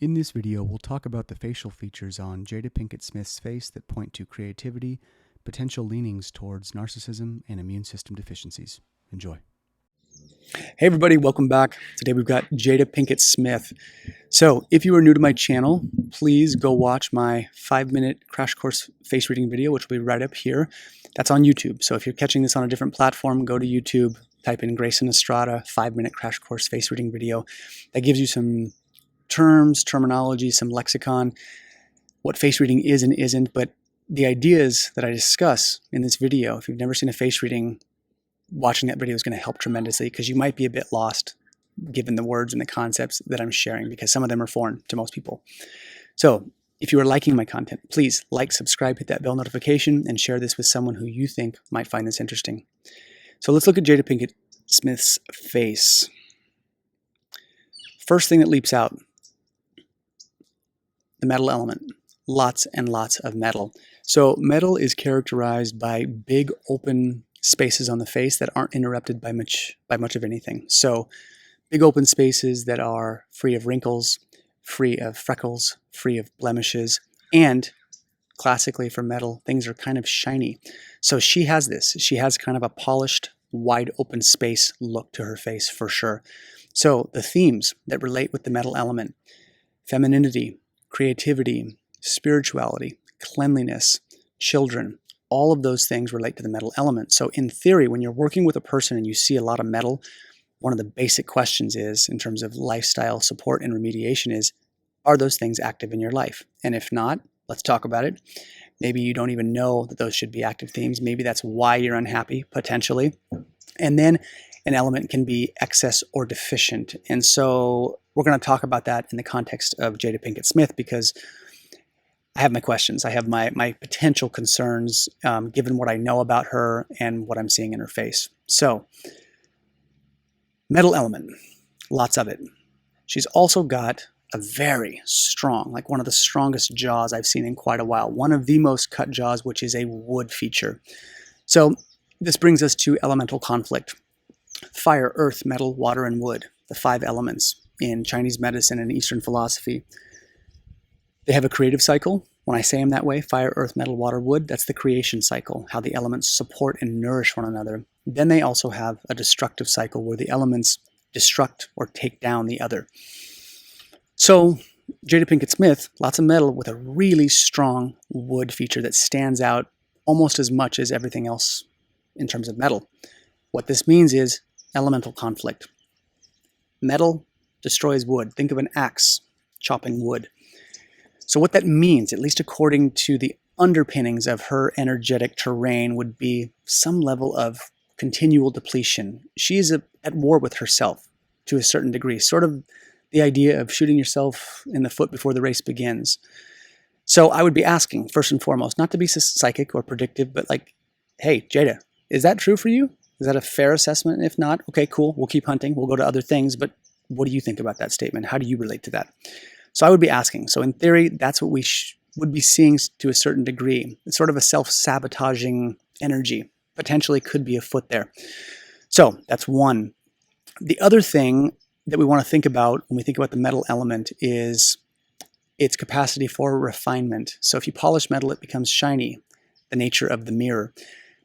In this video, we'll talk about the facial features on Jada Pinkett Smith's face that point to creativity, potential leanings towards narcissism, and immune system deficiencies. Enjoy. Hey everybody, welcome back. Today we've got Jada Pinkett Smith. So if you are new to my channel, please go watch my 5-minute crash course face reading video, which will be right up here. That's on YouTube. So if you're catching this on a different platform, go to YouTube, type in Grayson Estrada 5-minute crash course face reading video. That gives you some terms, terminology, some lexicon, what face reading is and isn't. But the ideas that I discuss in this video, if you've never seen a face reading, watching that video is going to help tremendously, because you might be a bit lost given the words and the concepts that I'm sharing, because some of them are foreign to most people. So if you are liking my content, please like, subscribe, hit that bell notification, and share this with someone who you think might find this interesting. So let's look at Jada Pinkett Smith's face. First thing that leaps out, the metal element. Lots and lots of metal. So metal is characterized by big open spaces on the face that aren't interrupted by much of anything. So big open spaces that are free of wrinkles, free of freckles, free of blemishes, and classically for metal, things are kind of shiny. So she has this. She has kind of a polished, wide open space look to her face for sure. So the themes that relate with the metal element: femininity, creativity, spirituality, cleanliness, children, all of those things relate to the metal element. So in theory, when you're working with a person and you see a lot of metal, one of the basic questions is, in terms of lifestyle support and remediation, is, are those things active in your life? And if not, let's talk about it. Maybe you don't even know that those should be active themes. Maybe that's why you're unhappy, potentially. And then an element can be excess or deficient. And so we're going to talk about that in the context of Jada Pinkett Smith, because I have my questions. I have my potential concerns, given what I know about her and what I'm seeing in her face. So, metal element, lots of it. She's also got a very strong, like one of the strongest jaws I've seen in quite a while. One of the most cut jaws, which is a wood feature. So this brings us to elemental conflict. Fire, earth, metal, water, and wood, the 5 elements in Chinese medicine and Eastern philosophy. They have a creative cycle. When I say them that way, fire, earth, metal, water, wood, that's the creation cycle, how the elements support and nourish one another. Then they also have a destructive cycle where the elements destruct or take down the other. So Jada Pinkett Smith, lots of metal with a really strong wood feature that stands out almost as much as everything else in terms of metal. What this means is elemental conflict. Metal destroys wood. Think of an axe chopping wood. So what that means, at least according to the underpinnings of her energetic terrain, would be some level of continual depletion. She's at war with herself to a certain degree, sort of the idea of shooting yourself in the foot before the race begins. So I would be asking, first and foremost, not to be psychic or predictive, but like, hey, Jada, is that true for you? Is that a fair assessment? If not, okay, cool. We'll keep hunting. We'll go to other things. But what do you think about that statement? How do you relate to that? So I would be asking. So in theory, that's what we would be seeing to a certain degree. It's sort of a self-sabotaging energy. Potentially could be afoot there. So that's one. The other thing that we want to think about when we think about the metal element is its capacity for refinement. So if you polish metal, it becomes shiny, the nature of the mirror.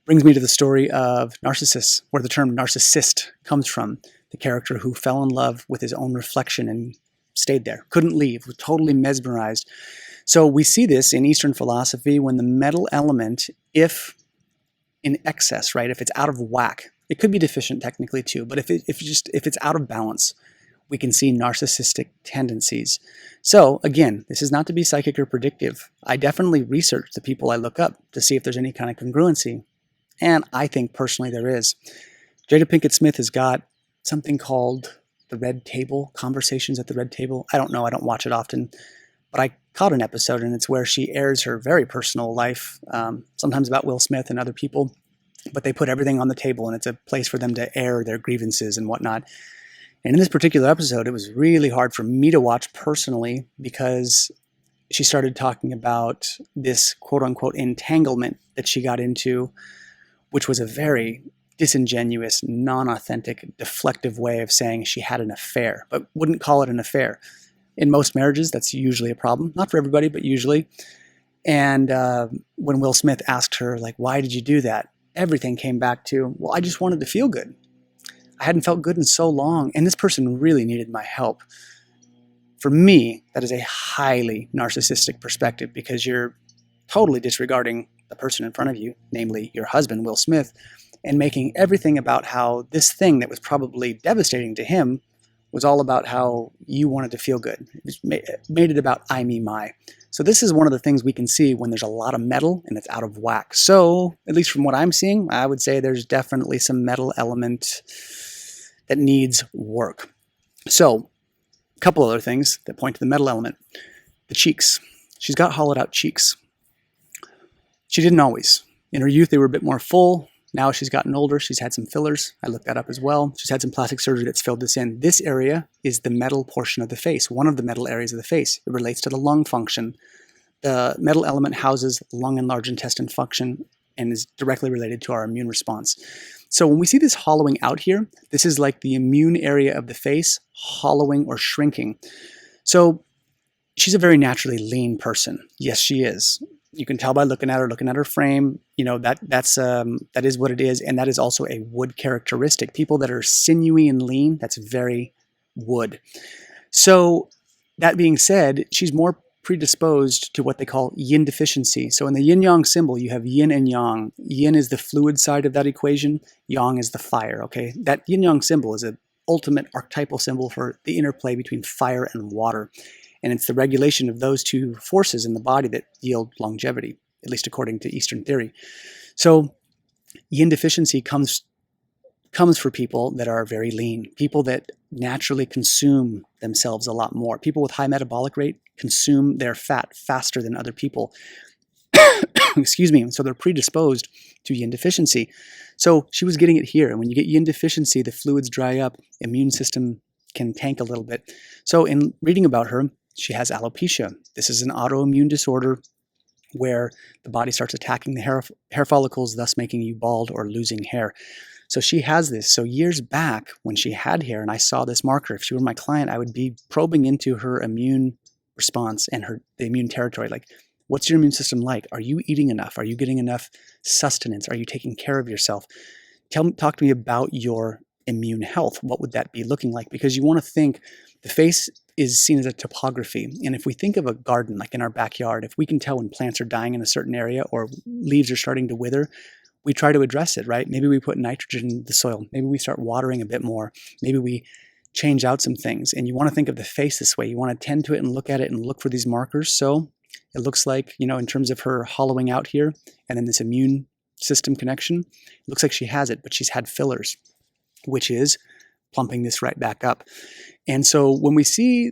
Brings me to the story of Narcissus, where the term narcissist comes from, the character who fell in love with his own reflection and stayed there, couldn't leave, was totally mesmerized. So we see this in Eastern philosophy when the metal element, if in excess, right, if it's out of whack, it could be deficient technically too, but if it's out of balance, we can see narcissistic tendencies. So again, this is not to be psychic or predictive. I definitely research the people I look up to see if there's any kind of congruency. And I think personally there is. Jada Pinkett Smith has got something called the Red Table, Conversations at the Red Table. I don't know, I don't watch it often, but I caught an episode and it's where she airs her very personal life, sometimes about Will Smith and other people, but they put everything on the table and it's a place for them to air their grievances and whatnot. And in this particular episode, it was really hard for me to watch personally, because she started talking about this quote-unquote entanglement that she got into, which was a very disingenuous, non-authentic, deflective way of saying she had an affair, but wouldn't call it an affair. In most marriages, that's usually a problem. Not for everybody, but usually. And when Will Smith asked her, like, why did you do that? Everything came back to, well, I just wanted to feel good. I hadn't felt good in so long, and this person really needed my help. For me, that is a highly narcissistic perspective because you're totally disregarding the person in front of you, namely your husband, Will Smith, and making everything about how this thing that was probably devastating to him was all about how you wanted to feel good. It made it about I, me, my. So this is one of the things we can see when there's a lot of metal and it's out of whack. So at least from what I'm seeing, I would say there's definitely some metal element that needs work. So a couple other things that point to the metal element. The cheeks. She's got hollowed out cheeks. She didn't always. In her youth, they were a bit more full. Now she's gotten older. She's had some fillers. I looked that up as well. She's had some plastic surgery that's filled this in. This area is the metal portion of the face, one of the metal areas of the face. It relates to the lung function. The metal element houses lung and large intestine function and is directly related to our immune response. So when we see this hollowing out here, this is like the immune area of the face hollowing or shrinking. So she's a very naturally lean person. Yes, she is. You can tell by looking at her frame. You know, that is what it is, and that is also a wood characteristic. People that are sinewy and lean, that's very wood. So that being said, she's more predisposed to what they call yin deficiency. So in the yin-yang symbol, you have yin and yang. Yin is the fluid side of that equation. Yang is the fire, okay? That yin-yang symbol is an ultimate archetypal symbol for the interplay between fire and water. And it's the regulation of those two forces in the body that yield longevity, at least according to Eastern theory. So yin deficiency comes for people that are very lean, people that naturally consume themselves a lot more. People with high metabolic rate consume their fat faster than other people. Excuse me. So they're predisposed to yin deficiency. So she was getting it here. And when you get yin deficiency, the fluids dry up, immune system can tank a little bit. So in reading about her, she has alopecia. This is an autoimmune disorder where the body starts attacking the hair follicles, thus making you bald or losing hair. So she has this. So years back when she had hair and I saw this marker, if she were my client, I would be probing into her immune response and the immune territory. Like, what's your immune system like? Are you eating enough? Are you getting enough sustenance? Are you taking care of yourself? Talk to me about your immune health. What would that be looking like? Because you want to think the face is seen as a topography. And if we think of a garden, like in our backyard, if we can tell when plants are dying in a certain area or leaves are starting to wither, we try to address it, right? Maybe we put nitrogen in the soil. Maybe we start watering a bit more. Maybe we change out some things. And you want to think of the face this way. You want to tend to it and look at it and look for these markers. So it looks like, in terms of her hollowing out here and then this immune system connection, it looks like she has it, but she's had fillers, which is plumping this right back up. And so when we see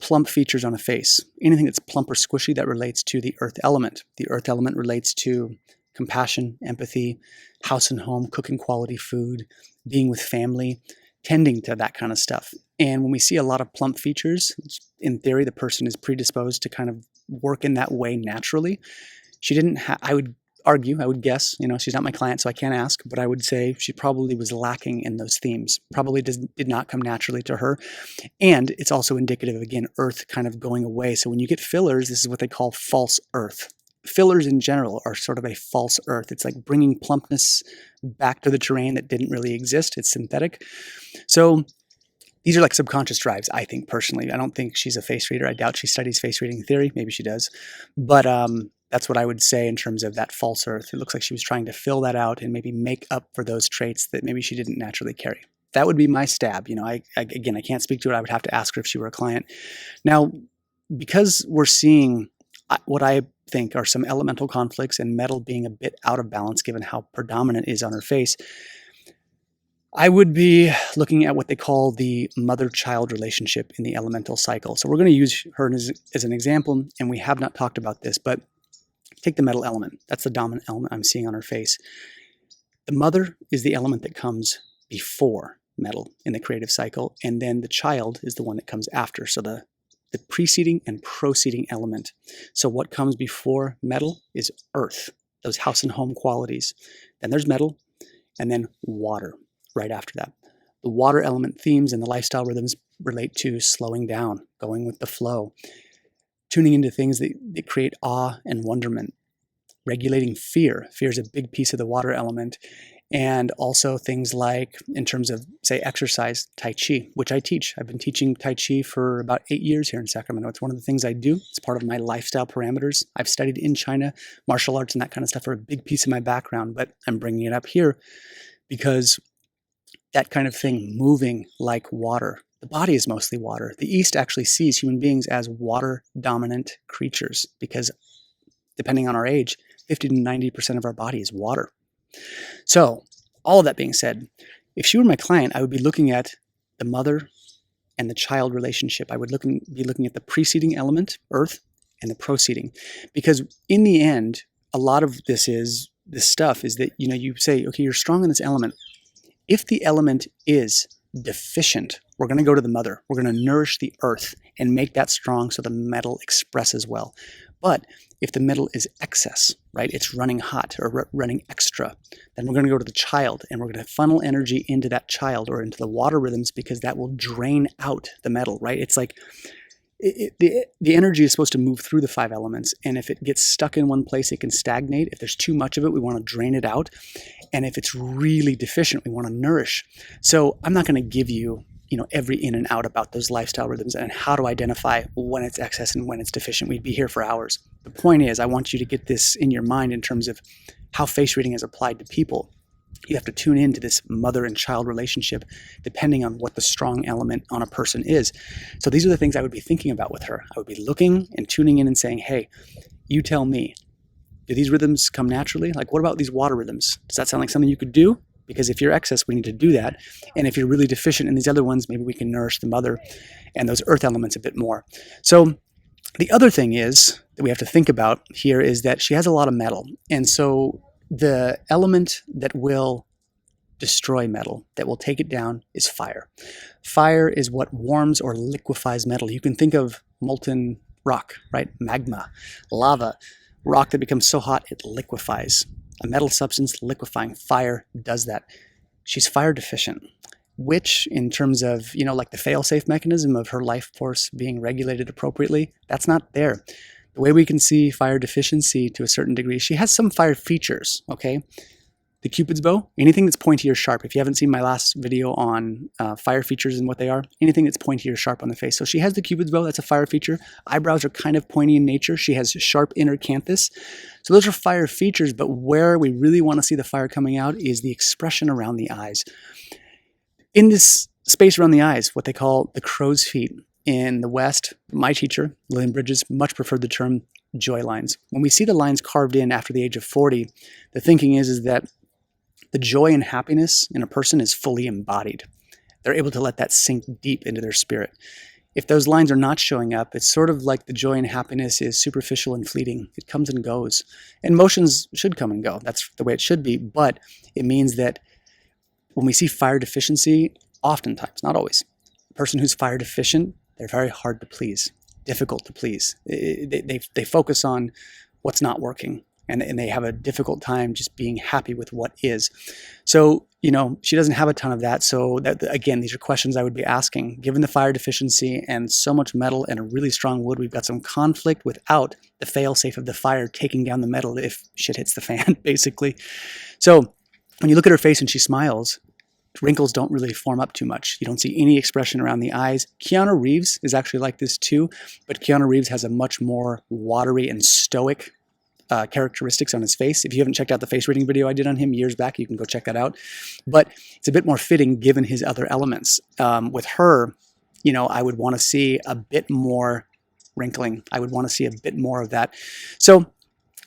plump features on a face, anything that's plump or squishy, that relates to the earth element. The earth element relates to compassion, empathy, house and home, cooking quality food, being with family, tending to that kind of stuff. And when we see a lot of plump features, in theory, the person is predisposed to kind of work in that way naturally. She didn't I would guess, she's not my client, so I can't ask, but I would say she probably was lacking in those themes, probably did not come naturally to her. And it's also indicative of, again, earth kind of going away. So when you get fillers, this is what they call false earth. Fillers in general are sort of a false earth. It's like bringing plumpness back to the terrain that didn't really exist. It's synthetic. So these are like subconscious drives, I think, personally. I don't think she's a face reader. I doubt she studies face reading theory. Maybe she does. But that's what I would say in terms of that false earth. It looks like she was trying to fill that out and maybe make up for those traits that maybe she didn't naturally carry. That would be my stab. I can't speak to it. I would have to ask her if she were a client. Now, because we're seeing what I think are some elemental conflicts and metal being a bit out of balance given how predominant it is on her face, I would be looking at what they call the mother-child relationship in the elemental cycle. So we're going to use her as an example, and we have not talked about this, but take the metal element. That's the dominant element I'm seeing on her face. The mother is the element that comes before metal in the creative cycle, and then the child is the one that comes after. So the preceding and proceeding element. So what comes before metal is earth, those house and home qualities. Then there's metal, and then water right after that. The water element themes and the lifestyle rhythms relate to slowing down, going with the flow, tuning into things that create awe and wonderment, regulating fear. Fear is a big piece of the water element. And also things like, in terms of, say, exercise, Tai Chi, which I teach. I've been teaching Tai Chi for about 8 years here in Sacramento. It's one of the things I do. It's part of my lifestyle parameters. I've studied in China. Martial arts and that kind of stuff are a big piece of my background, but I'm bringing it up here because that kind of thing, moving like water. The body is mostly water. The East actually sees human beings as water-dominant creatures because, depending on our age, 50 to 90% of our body is water. So, all of that being said, if she were my client, I would be looking at the mother and the child relationship. I would be looking at the preceding element, earth, and the proceeding. Because in the end, a lot of this stuff is that, you say, okay, you're strong in this element. If the element is deficient, we're going to go to the mother. We're going to nourish the earth and make that strong so the metal expresses well. But if the metal is excess, right, it's running hot or running extra, then we're going to go to the child and we're going to funnel energy into that child or into the water rhythms because that will drain out the metal, right? It's like the energy is supposed to move through the 5 elements. And if it gets stuck in one place, it can stagnate. If there's too much of it, we want to drain it out. And if it's really deficient, we want to nourish. So I'm not going to give you every in and out about those lifestyle rhythms and how to identify when it's excess and when it's deficient. We'd be here for hours. The point is, I want you to get this in your mind in terms of how face reading is applied to people. You have to tune into this mother and child relationship depending on what the strong element on a person is. So these are the things I would be thinking about with her. I would be looking and tuning in and saying, hey, you tell me, do these rhythms come naturally? Like, what about these water rhythms? Does that sound like something you could do? Because if you're excess, we need to do that. And if you're really deficient in these other ones, maybe we can nourish the mother and those earth elements a bit more. So the other thing is that we have to think about here is that she has a lot of metal. And so the element that will destroy metal, that will take it down, is fire. Fire is what warms or liquefies metal. You can think of molten rock, right? Magma, lava, rock that becomes so hot it liquefies. A metal substance liquefying. Fire does that. She's fire deficient, which in terms of, like the fail-safe mechanism of her life force being regulated appropriately, that's not there. The way we can see fire deficiency to a certain degree, she has some fire features, okay? The Cupid's bow, anything that's pointy or sharp. If you haven't seen my last video on fire features and what they are, anything that's pointy or sharp on the face. So she has the Cupid's bow, that's a fire feature. Eyebrows are kind of pointy in nature. She has sharp inner canthus. So those are fire features, but where we really want to see the fire coming out is the expression around the eyes. In this space around the eyes, what they call the crow's feet. In the West, my teacher, Lillian Bridges, much preferred the term joy lines. When we see the lines carved in after the age of 40, the thinking is that the joy and happiness in a person is fully embodied. They're able to let that sink deep into their spirit. If those lines are not showing up, it's sort of like the joy and happiness is superficial and fleeting. It comes and goes. And emotions should come and go. That's the way it should be. But it means that when we see fire deficiency, oftentimes, not always, a person who's fire deficient, they're very hard to please, difficult to please. They focus on what's not working. And they have a difficult time just being happy with what is. So, she doesn't have a ton of that. So that, again, these are questions I would be asking. Given the fire deficiency and so much metal and a really strong wood, we've got some conflict without the fail-safe of the fire taking down the metal if shit hits the fan, basically. So when you look at her face and she smiles, wrinkles don't really form up too much. You don't see any expression around the eyes. Keanu Reeves is actually like this too, but Keanu Reeves has a much more watery and stoic characteristics on his face. If you haven't checked out the face reading video I did on him years back, you can go check that out. But it's a bit more fitting given his other elements. With her, I would want to see a bit more wrinkling. I would want to see a bit more of that. So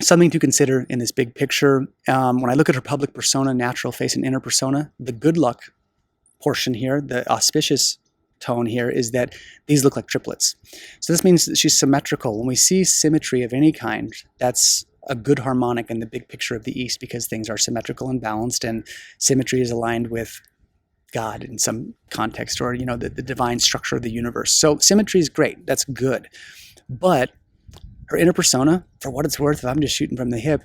something to consider in this big picture. When I look at her public persona, natural face, and inner persona, the good luck portion here, the auspicious tone here, is that these look like triplets. So this means that she's symmetrical. When we see symmetry of any kind, that's a good harmonic in the big picture of the East because things are symmetrical and balanced, and symmetry is aligned with God in some context, or the divine structure of the universe. So symmetry is great. That's good. But her inner persona, for what it's worth, if I'm just shooting from the hip,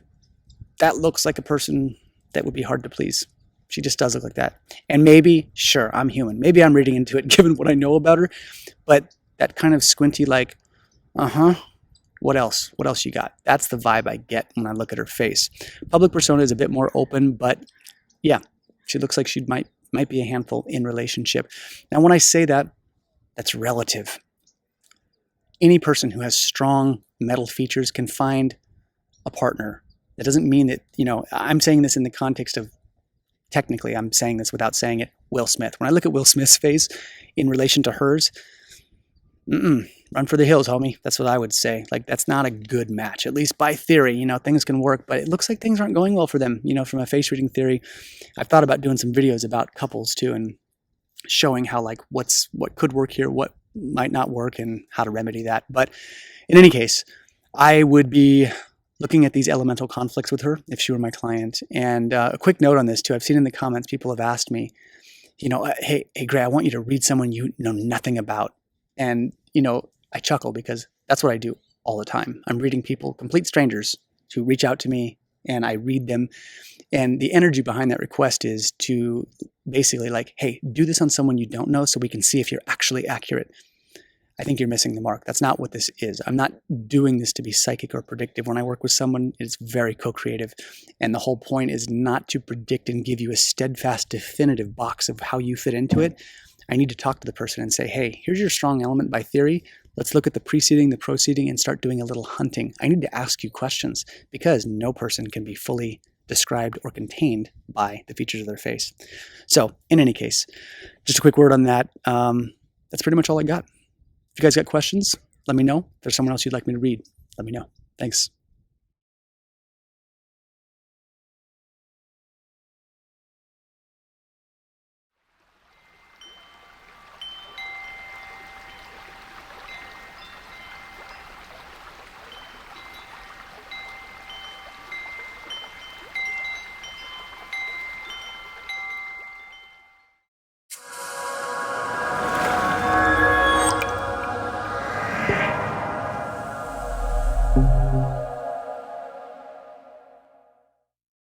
that looks like a person that would be hard to please. She just does look like that. And maybe, sure, I'm human. Maybe I'm reading into it given what I know about her. But that kind of squinty, like, what else? What else you got? That's the vibe I get when I look at her face. Public persona is a bit more open, but yeah, she looks like she might be a handful in relationship. Now, when I say that, that's relative. Any person who has strong metal features can find a partner. That doesn't mean that, I'm saying this in the context of, technically, I'm saying this without saying it, Will Smith. When I look at Will Smith's face in relation to hers, run for the hills, homie. That's what I would say. Like, that's not a good match, at least by theory. Things can work, but it looks like things aren't going well for them. From a face reading theory, I've thought about doing some videos about couples too, and showing how, like, what could work here, what might not work, and how to remedy that. But in any case, I would be looking at these elemental conflicts with her if she were my client. And a quick note on this too. I've seen in the comments, people have asked me, hey, Gray, I want you to read someone you know nothing about. And, I chuckle because that's what I do all the time. I'm reading people, complete strangers, who reach out to me, and I read them. And the energy behind that request is to basically, like, hey, do this on someone you don't know so we can see if you're actually accurate. I think you're missing the mark. That's not what this is. I'm not doing this to be psychic or predictive. When I work with someone, it's very co-creative. And the whole point is not to predict and give you a steadfast, definitive box of how you fit into it. I need to talk to the person and say, hey, here's your strong element by theory. Let's look at the preceding, the proceeding, and start doing a little hunting. I need to ask you questions because no person can be fully described or contained by the features of their face. So in any case, just a quick word on that. That's pretty much all I got. If you guys got questions, let me know. If there's someone else you'd like me to read, let me know. Thanks.